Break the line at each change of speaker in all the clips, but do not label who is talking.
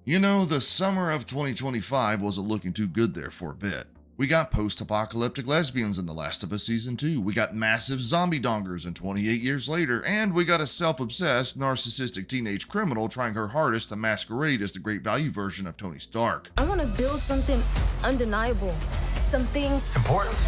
You know, the summer of 2025 wasn't looking too good there for a bit. We got post-apocalyptic lesbians in The Last of Us Season 2, we got massive zombie dongers in 28 years later, and we got a self-obsessed, narcissistic teenage criminal trying her hardest to masquerade as the great value version of Tony Stark.
I want to build something undeniable, something
Important?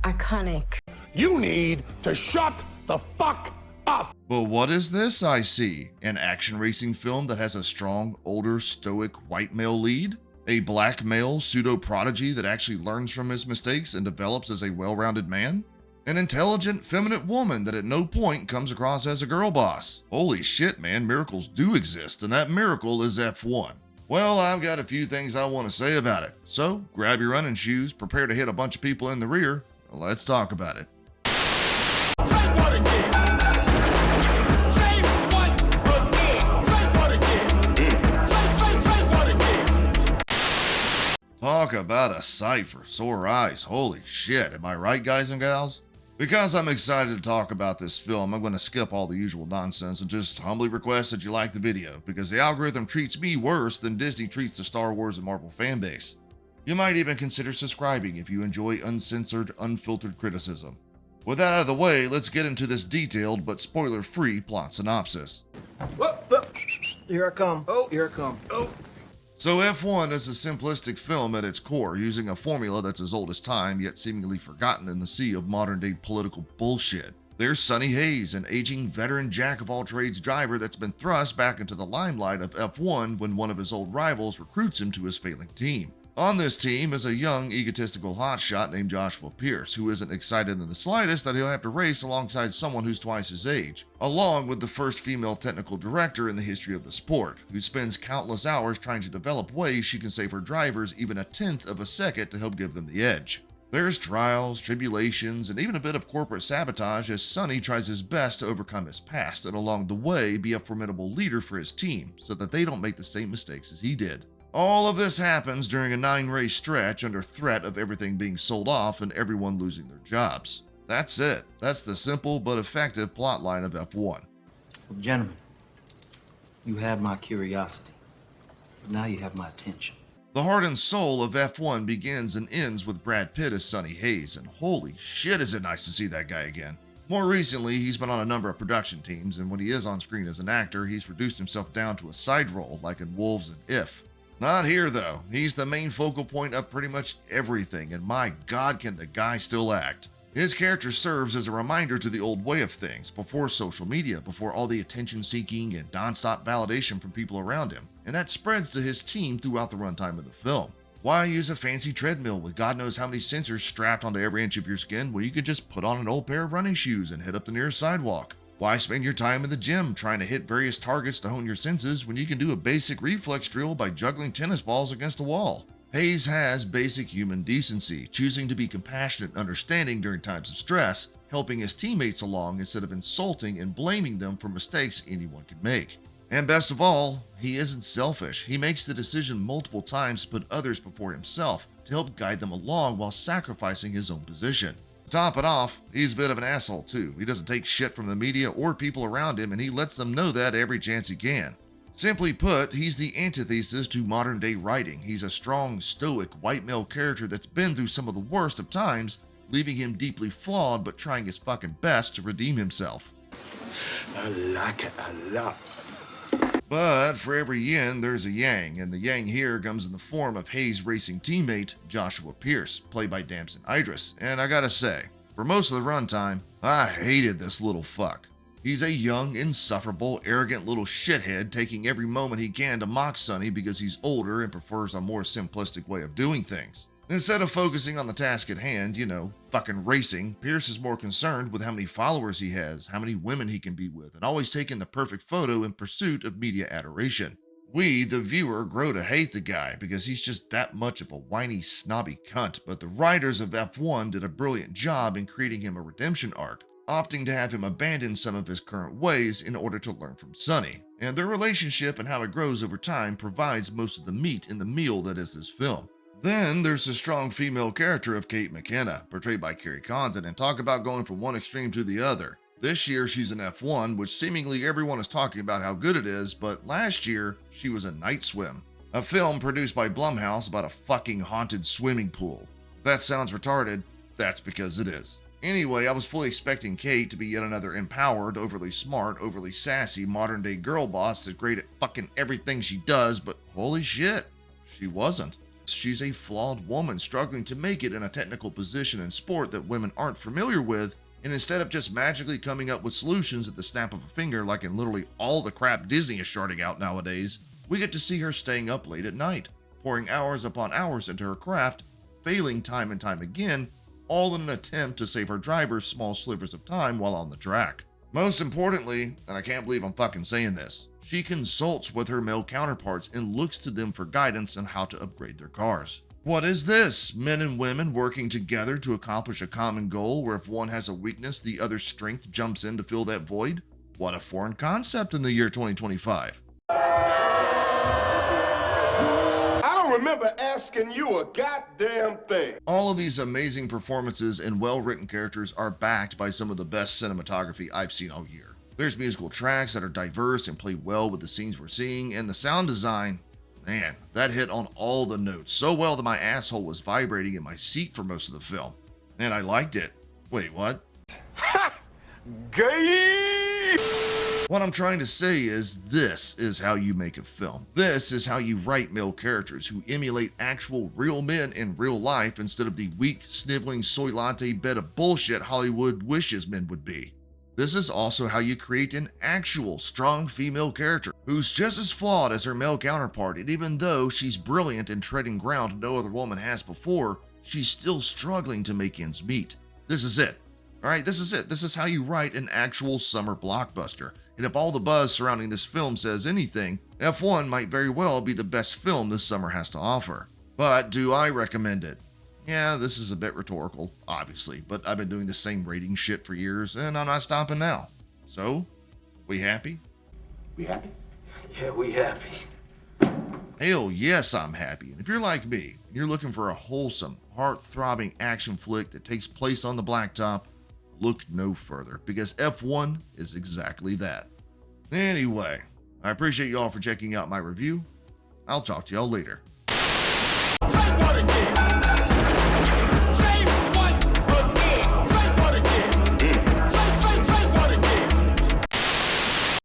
iconic.
You need to shut the fuck up.
But what is this I see? An action racing film that has a strong, older, stoic white male lead? A black male pseudo-prodigy that actually learns from his mistakes and develops as a well-rounded man? An intelligent, feminine woman that at no point comes across as a girl boss? Holy shit, man, miracles do exist, and that miracle is F1. Well, I've got a few things I want to say about it. So, grab your running shoes, prepare to hit a bunch of people in the rear, and let's talk about it.
Say what again? Say what again? Say what again? Say what again?
Talk about a sight for sore eyes. Holy shit, am I right, guys and gals? Because I'm excited to talk about this film, I'm going to skip all the usual nonsense and just humbly request that you like the video, because the algorithm treats me worse than Disney treats the Star Wars and Marvel fanbase. You might even consider subscribing if you enjoy uncensored, unfiltered criticism. With that out of the way, let's get into this detailed but spoiler-free plot synopsis.
Whoa. Here I come. Oh, here I come. Oh.
So F1 is a simplistic film at its core, using a formula that's as old as time, yet seemingly forgotten in the sea of modern-day political bullshit. There's Sonny Hayes, an aging veteran jack-of-all-trades driver that's been thrust back into the limelight of F1 when one of his old rivals recruits him to his failing team. On this team is a young, egotistical hotshot named Joshua Pierce, who isn't excited in the slightest that he'll have to race alongside someone who's twice his age, along with the first female technical director in the history of the sport, who spends countless hours trying to develop ways she can save her drivers even a tenth of a second to help give them the edge. There's trials, tribulations, and even a bit of corporate sabotage as Sonny tries his best to overcome his past and along the way be a formidable leader for his team so that they don't make the same mistakes as he did. All of this happens during a 9-race stretch under threat of everything being sold off and everyone losing their jobs. That's it. That's the simple but effective plotline of F1.
Well, gentlemen, you had my curiosity, but now you have my attention.
The heart and soul of F1 begins and ends with Brad Pitt as Sonny Hayes, and holy shit is it nice to see that guy again. More recently, he's been on a number of production teams, and when he is on screen as an actor, he's reduced himself down to a side role like in Wolves and If. Not here, though. He's the main focal point of pretty much everything, and my god, can the guy still act. His character serves as a reminder to the old way of things, before social media, before all the attention-seeking and non-stop validation from people around him, and that spreads to his team throughout the runtime of the film. Why use a fancy treadmill with God knows how many sensors strapped onto every inch of your skin when you could just put on an old pair of running shoes and head up the nearest sidewalk? Why spend your time in the gym trying to hit various targets to hone your senses when you can do a basic reflex drill by juggling tennis balls against a wall? Hayes has basic human decency, choosing to be compassionate and understanding during times of stress, helping his teammates along instead of insulting and blaming them for mistakes anyone can make. And best of all, he isn't selfish. He makes the decision multiple times to put others before himself to help guide them along while sacrificing his own position. To top it off, he's a bit of an asshole too. He doesn't take shit from the media or people around him, and he lets them know that every chance he can. Simply put, he's the antithesis to modern day writing. He's a strong, stoic, white male character that's been through some of the worst of times, leaving him deeply flawed but trying his fucking best to redeem himself.
I like it a lot.
But for every yin, there's a yang, and the yang here comes in the form of Hayes' racing teammate, Joshua Pierce, played by Damson Idris, and I gotta say, for most of the runtime, I hated this little fuck. He's a young, insufferable, arrogant little shithead taking every moment he can to mock Sonny because he's older and prefers a more simplistic way of doing things. Instead of focusing on the task at hand, fucking racing, Pierce is more concerned with how many followers he has, how many women he can be with, and always taking the perfect photo in pursuit of media adoration. We, the viewer, grow to hate the guy because he's just that much of a whiny, snobby cunt, but the writers of F1 did a brilliant job in creating him a redemption arc, opting to have him abandon some of his current ways in order to learn from Sonny. And their relationship and how it grows over time provides most of the meat in the meal that is this film. Then there's the strong female character of Kate McKenna, portrayed by Carrie Condon, and talk about going from one extreme to the other. This year she's in F1, which seemingly everyone is talking about how good it is, but last year she was in Night Swim, a film produced by Blumhouse about a fucking haunted swimming pool. If that sounds retarded, that's because it is. Anyway, I was fully expecting Kate to be yet another empowered, overly smart, overly sassy, modern day girl boss that's great at fucking everything she does, but holy shit, she wasn't. She's a flawed woman struggling to make it in a technical position in sport that women aren't familiar with, and instead of just magically coming up with solutions at the snap of a finger like in literally all the crap Disney is sharding out nowadays, we get to see her staying up late at night, pouring hours upon hours into her craft, failing time and time again, all in an attempt to save her drivers small slivers of time while on the track. Most importantly, and I can't believe I'm fucking saying this, she consults with her male counterparts and looks to them for guidance on how to upgrade their cars. What is this? Men and women working together to accomplish a common goal where if one has a weakness, the other's strength jumps in to fill that void? What a foreign concept in the year 2025.
I don't remember asking you a goddamn thing.
All of these amazing performances and well-written characters are backed by some of the best cinematography I've seen all year. There's musical tracks that are diverse and play well with the scenes we're seeing, and the sound design, man, that hit on all the notes so well that my asshole was vibrating in my seat for most of the film. And I liked it. Wait, what?
Gay!
What I'm trying to say is this is how you make a film. This is how you write male characters who emulate actual real men in real life instead of the weak, sniveling, soy latte bed of bullshit Hollywood wishes men would be. This is also how you create an actual strong female character who's just as flawed as her male counterpart, and even though she's brilliant and treading ground no other woman has before, she's still struggling to make ends meet. This is it. Alright, this is it. This is how you write an actual summer blockbuster. And if all the buzz surrounding this film says anything, F1 might very well be the best film this summer has to offer. But do I recommend it? Yeah, this is a bit rhetorical, obviously, but I've been doing the same rating shit for years, and I'm not stopping now. So, we happy?
We happy?
Yeah, we happy.
Hell yes, I'm happy. And if you're like me, and you're looking for a wholesome, heart-throbbing action flick that takes place on the blacktop, look no further, because F1 is exactly that. Anyway, I appreciate y'all for checking out my review. I'll talk to y'all later.
Say what again?